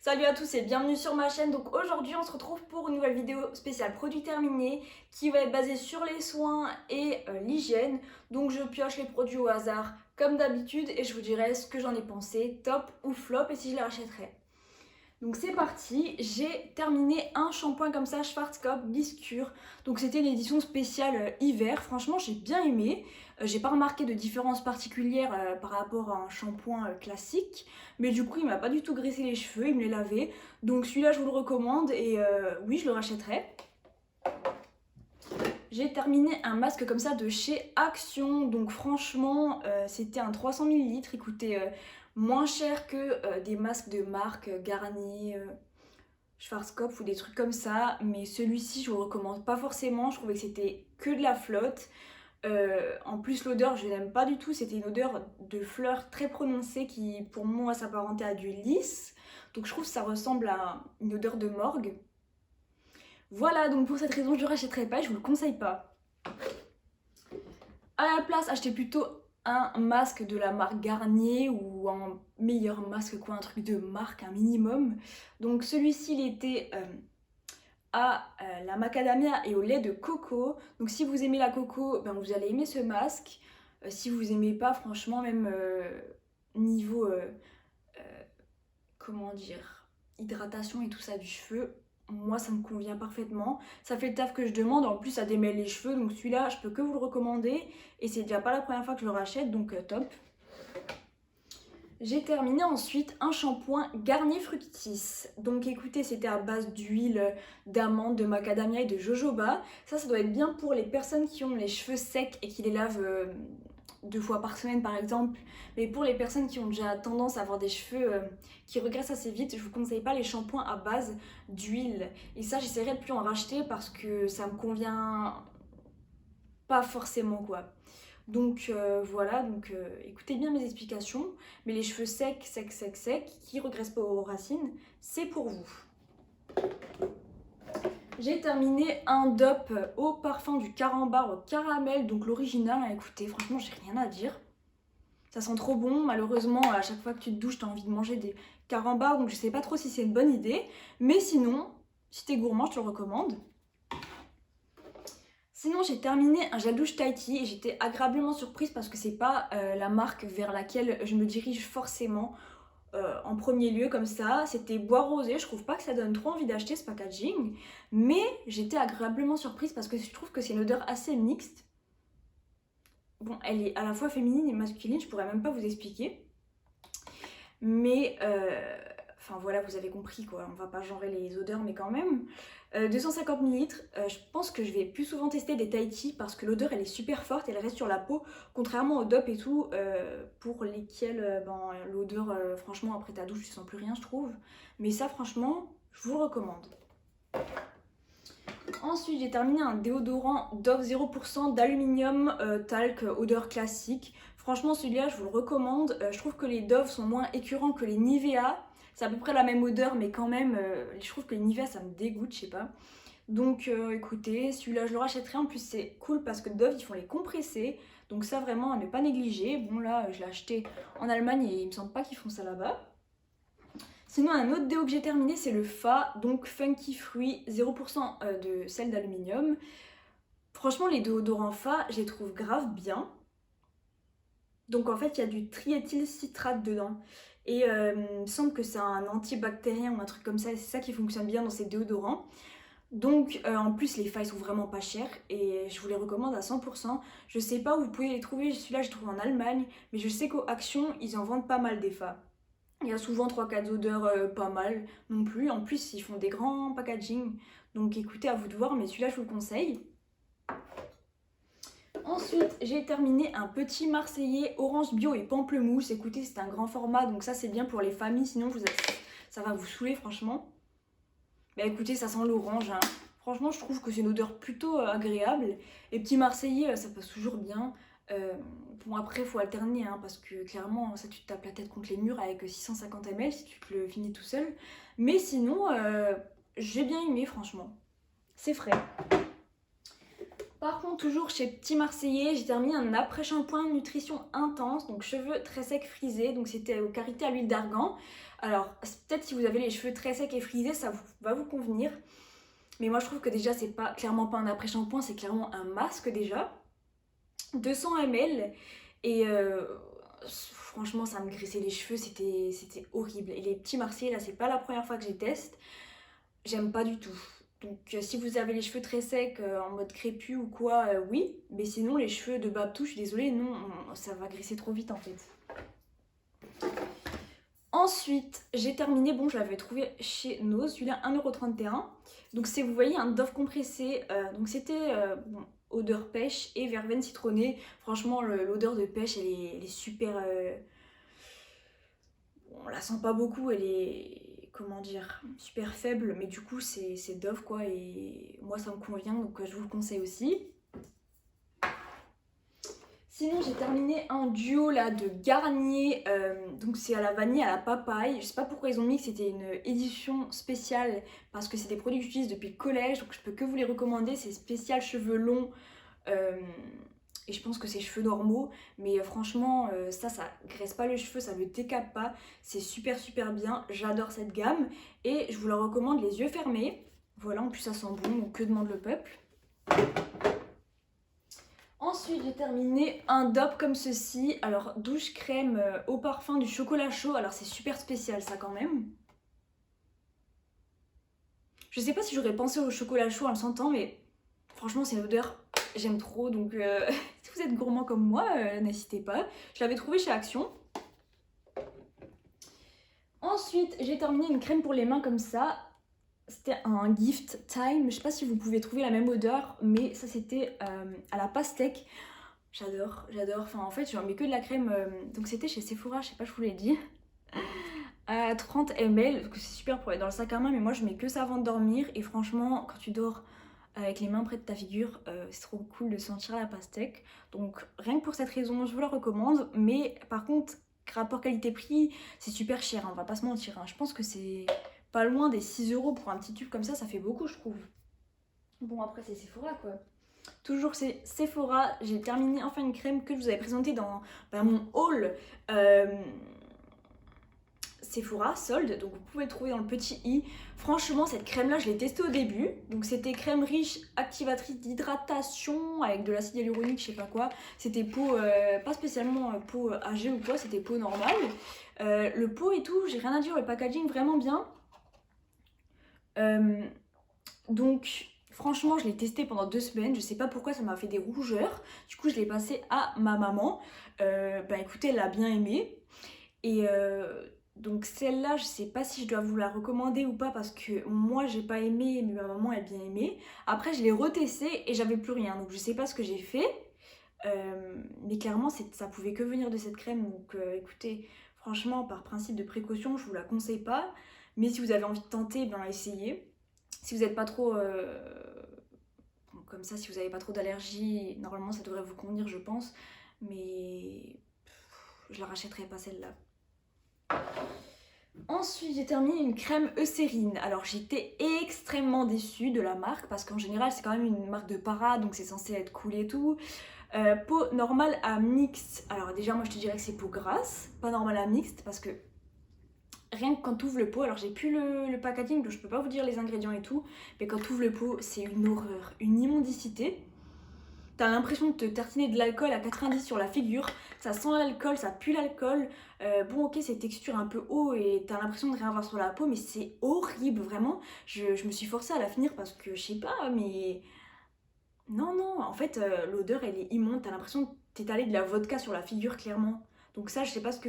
Salut à tous et bienvenue sur ma chaîne. Donc aujourd'hui on se retrouve pour une nouvelle vidéo spéciale produit terminé qui va être basée sur les soins et l'hygiène. Donc je pioche les produits au hasard comme d'habitude et je vous dirai ce que j'en ai pensé, top ou flop et si je les rachèterai. Donc c'est parti, j'ai terminé un shampoing comme ça, Schwarzkopf Bliss Cure. Donc c'était une édition spéciale hiver, franchement j'ai bien aimé. J'ai pas remarqué de différence particulière par rapport à un shampoing classique. Mais du coup il m'a pas du tout graissé les cheveux, il me les lavait. Donc celui-là je vous le recommande et oui je le rachèterai. J'ai terminé un masque comme ça de chez Action, donc franchement c'était un 300 ml, il coûtait moins cher que des masques de marque Garnier, Schwarzkopf ou des trucs comme ça, mais celui-ci je vous le recommande pas forcément, je trouvais que c'était que de la flotte. En plus l'odeur je n'aime pas du tout, c'était une odeur de fleurs très prononcée qui pour moi s'apparentait à du lys, donc je trouve que ça ressemble à une odeur de morgue. Voilà, donc pour cette raison je ne rachèterai pas, je vous le conseille pas. À la place, achetez plutôt un masque de la marque Garnier ou un meilleur masque, quoi, un truc de marque, un minimum. Donc celui-ci, il était à la macadamia et au lait de coco. Donc si vous aimez la coco, ben, vous allez aimer ce masque. Si vous aimez pas, franchement, même niveau, comment dire, hydratation et tout ça du cheveu, moi ça me convient parfaitement. Ça fait le taf que je demande, en plus ça démêle les cheveux, donc celui-là je peux que vous le recommander. Et c'est déjà pas la première fois que je le rachète, donc top. J'ai terminé ensuite un shampoing Garnier Fructis. Donc écoutez, c'était à base d'huile d'amande, de macadamia et de jojoba. Ça doit être bien pour les personnes qui ont les cheveux secs et qui les lavent 2 fois par semaine par exemple. Mais pour les personnes qui ont déjà tendance à avoir des cheveux qui regressent assez vite, je vous conseille pas les shampoings à base d'huile. Et ça, j'essaierai de plus en racheter parce que ça me convient pas forcément quoi. Donc voilà, donc écoutez bien mes explications, mais les cheveux secs, secs, secs, secs, qui ne regressent pas aux racines, c'est pour vous. J'ai terminé un dupe au parfum du carambar au caramel, donc l'original, hein, écoutez, franchement j'ai rien à dire. Ça sent trop bon, malheureusement à chaque fois que tu te douches, tu as envie de manger des carambars, donc je sais pas trop si c'est une bonne idée, mais sinon, si t'es gourmand, je te le recommande. Sinon, j'ai terminé un gel douche Tahiti et j'étais agréablement surprise parce que c'est pas la marque vers laquelle je me dirige forcément en premier lieu comme ça. C'était bois rosé, je trouve pas que ça donne trop envie d'acheter ce packaging, mais j'étais agréablement surprise parce que je trouve que c'est une odeur assez mixte. Bon, elle est à la fois féminine et masculine, je pourrais même pas vous expliquer. Mais enfin voilà, vous avez compris quoi, on va pas genrer les odeurs mais quand même. 250 ml, je pense que je vais plus souvent tester des Tahiti parce que l'odeur elle est super forte, elle reste sur la peau, contrairement aux DOP et tout, pour lesquels ben, l'odeur, franchement après ta douche tu sens plus rien je trouve. Mais ça franchement, je vous le recommande. Ensuite, j'ai terminé un déodorant Dove 0% d'aluminium talc odeur classique. Franchement, celui-là, je vous le recommande. Je trouve que les Dove sont moins écœurants que les Nivea. C'est à peu près la même odeur, mais quand même, je trouve que les Nivea, ça me dégoûte, je sais pas. Donc écoutez, celui-là, je le rachèterai. En plus, c'est cool parce que Dove, ils font les compressés. Donc ça, vraiment, à ne pas négliger. Bon, là, je l'ai acheté en Allemagne et il me semble pas qu'ils font ça là-bas. Sinon, un autre déo que j'ai terminé, c'est le Fa, donc Funky Fruit, 0% de sel d'aluminium. Franchement, les déodorants Fa, je les trouve grave bien. Donc en fait, il y a du triéthylcitrate dedans. Et il me semble que c'est un antibactérien ou un truc comme ça, et c'est ça qui fonctionne bien dans ces déodorants. Donc en plus, les Fa, ils sont vraiment pas chers et je vous les recommande à 100%. Je sais pas où vous pouvez les trouver, celui-là, je trouve en Allemagne, mais je sais qu'au Action, ils en vendent pas mal des Fa. Il y a souvent 3-4 odeurs pas mal non plus. En plus, ils font des grands packaging. Donc écoutez, à vous de voir, mais celui-là, je vous le conseille. Ensuite, j'ai terminé un petit Marseillais orange bio et pamplemousse. Écoutez, c'est un grand format, donc ça, c'est bien pour les familles. Sinon, ça va vous saouler, franchement. Bah écoutez, ça sent l'orange, hein. Franchement, je trouve que c'est une odeur plutôt agréable. Et petit Marseillais, ça passe toujours bien. Bon après faut alterner hein, parce que clairement ça tu te tapes la tête contre les murs avec 650 ml si tu te le finis tout seul. Mais sinon j'ai bien aimé franchement. C'est frais. Par contre, toujours chez Petit Marseillais, j'ai terminé un après-shampoing nutrition intense, donc cheveux très secs frisés, donc c'était au karité à l'huile d'argan. Alors, peut-être si vous avez les cheveux très secs et frisés, va vous convenir. Mais moi, je trouve que déjà, c'est pas clairement pas un après-shampoing, c'est clairement un masque déjà. 200 ml. Et franchement, ça me graissait les cheveux, c'était horrible. Et les Petits Marseillais, là, c'est pas la première fois que je les teste. J'aime pas du tout. Donc si vous avez les cheveux très secs en mode crépus ou quoi, oui. Mais sinon les cheveux de Babtou, je suis désolée, non, ça va graisser trop vite en fait. Ensuite, j'ai terminé, bon je l'avais trouvé chez Nose, celui-là 1,31€. Donc c'est, vous voyez, un Dove compressé. Donc c'était bon, odeur pêche et verveine citronnée. Franchement, l'odeur de pêche, elle est super... on la sent pas beaucoup, elle est... comment dire, super faible, mais du coup c'est Dove quoi, et moi ça me convient, donc je vous le conseille aussi. Sinon j'ai terminé un duo là de Garnier, donc c'est à la vanille, à la papaye. Je sais pas pourquoi ils ont mis que c'était une édition spéciale, parce que c'est des produits que j'utilise depuis le collège, donc je peux que vous les recommander. C'est spécial cheveux longs, et je pense que c'est cheveux normaux, mais franchement ça graisse pas les cheveux, ça le décape pas, c'est super bien, j'adore cette gamme et je vous la recommande les yeux fermés. Voilà, en plus ça sent bon, donc que demande le peuple. Ensuite j'ai terminé un Dove comme ceci, alors douche crème au parfum du chocolat chaud, alors c'est super spécial ça quand même. Je sais pas si j'aurais pensé au chocolat chaud en le sentant, mais franchement c'est une odeur, j'aime trop, donc si vous êtes gourmand comme moi, n'hésitez pas. Je l'avais trouvé chez Action. Ensuite j'ai terminé une crème pour les mains comme ça. C'était un gift time, je sais pas si vous pouvez trouver la même odeur, mais ça c'était à la pastèque. J'adore, enfin en fait j'en mets que de la crème, donc c'était chez Sephora, je sais pas, je vous l'ai dit, à 30 ml, parce que c'est super pour être dans le sac à main, mais moi je mets que ça avant de dormir, et franchement quand tu dors avec les mains près de ta figure, c'est trop cool de sentir la pastèque, donc rien que pour cette raison je vous la recommande, mais par contre rapport qualité-prix c'est super cher, hein, on va pas se mentir, hein. Je pense que c'est pas loin des 6€ pour un petit tube comme ça fait beaucoup je trouve. Bon après c'est Sephora quoi. Toujours c'est Sephora, j'ai terminé enfin une crème que je vous avais présentée dans mon haul Sephora solde, donc vous pouvez le trouver dans le petit i. Franchement cette crème là je l'ai testée au début, donc c'était crème riche activatrice d'hydratation avec de l'acide hyaluronique, je sais pas quoi. C'était peau, pas spécialement peau âgée ou quoi, c'était peau normale. Le pot et tout, j'ai rien à dire, le packaging vraiment bien. Donc franchement je l'ai testé pendant 2 semaines, je sais pas pourquoi ça m'a fait des rougeurs, du coup je l'ai passé à ma maman, bah écoutez elle l'a bien aimé, et donc celle-là je sais pas si je dois vous la recommander ou pas parce que moi j'ai pas aimé mais ma maman elle a bien aimé. Après je l'ai retesté et j'avais plus rien, donc je sais pas ce que j'ai fait, mais clairement ça pouvait que venir de cette crème, donc écoutez franchement par principe de précaution je vous la conseille pas, mais si vous avez envie de tenter, ben essayez. Si vous n'êtes pas trop comme ça, si vous n'avez pas trop d'allergie, normalement ça devrait vous convenir je pense, mais je la rachèterai pas celle-là. Ensuite j'ai terminé une crème Eucérine. Alors j'étais extrêmement déçue de la marque parce qu'en général c'est quand même une marque de para, donc c'est censé être cool et tout. Peau normale à mixte. Alors déjà moi je te dirais que c'est peau grasse, pas normale à mixte, parce que rien que quand tu ouvres le pot, alors j'ai plus le packaging donc je peux pas vous dire les ingrédients et tout, mais quand tu ouvres le pot c'est une horreur, une immondicité. T'as l'impression de te tartiner de l'alcool à 90 sur la figure, ça sent l'alcool, ça pue l'alcool. Bon ok c'est texture un peu eau et t'as l'impression de rien avoir sur la peau, mais c'est horrible vraiment. Je me suis forcée à la finir parce que je sais pas, mais non, en fait l'odeur elle est immonde, t'as l'impression que t'étaler de la vodka sur la figure clairement. Donc ça je sais pas ce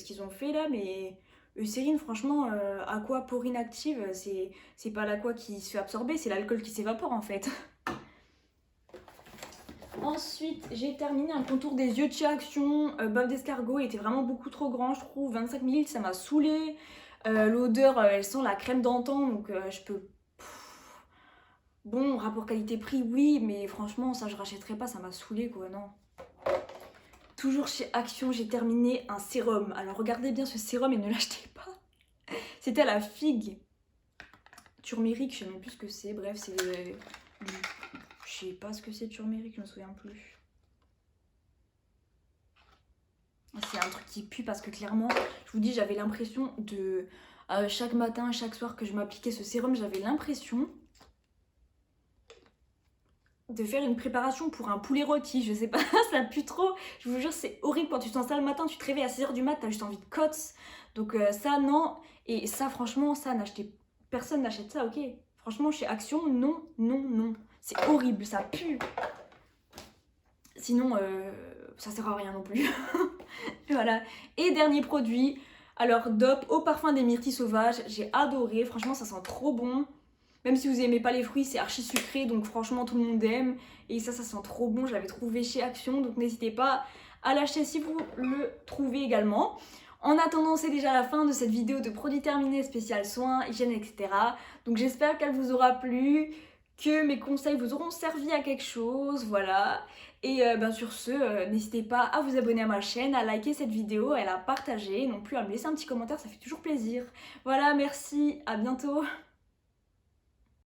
qu'ils ont fait là, mais Eucérine franchement, aqua porine active, c'est pas l'aqua qui se fait absorber, c'est l'alcool qui s'évapore en fait. Ensuite, j'ai terminé un contour des yeux de chez Action, bave d'escargot, il était vraiment beaucoup trop grand je trouve, 25 ml, ça m'a saoulé. L'odeur, elle sent la crème d'antan, donc je peux... Bon, rapport qualité-prix, oui, mais franchement, ça je rachèterais pas, ça m'a saoulé quoi, non. Toujours chez Action, j'ai terminé un sérum. Alors regardez bien ce sérum et ne l'achetez pas. C'était à la figue turmérique, je sais même plus ce que c'est, bref, c'est du... je sais pas ce que c'est turmérique, je me souviens plus. C'est un truc qui pue parce que clairement, je vous dis, j'avais l'impression de... chaque matin, chaque soir que je m'appliquais ce sérum, j'avais l'impression de faire une préparation pour un poulet rôti, je sais pas, ça pue trop. Je vous jure, c'est horrible quand tu sens ça le matin, tu te réveilles à 6h du mat, t'as juste envie de kotz. Donc ça, non. Et ça, franchement, ça, personne n'achète ça, ok. Franchement, chez Action, non, non, non. C'est horrible, ça pue. Sinon, ça sert à rien non plus. Voilà. Et dernier produit, alors Dop au parfum des myrtilles sauvages. J'ai adoré, franchement, ça sent trop bon. Même si vous aimez pas les fruits, c'est archi sucré, donc franchement tout le monde aime. Et ça sent trop bon, je l'avais trouvé chez Action, donc n'hésitez pas à l'acheter si vous le trouvez également. En attendant, c'est déjà la fin de cette vidéo de produits terminés spécial soins, hygiène, etc. Donc j'espère qu'elle vous aura plu, que mes conseils vous auront servi à quelque chose, voilà. Et sur ce, n'hésitez pas à vous abonner à ma chaîne, à liker cette vidéo, à la partager, non plus à me laisser un petit commentaire, ça fait toujours plaisir. Voilà, merci, à bientôt.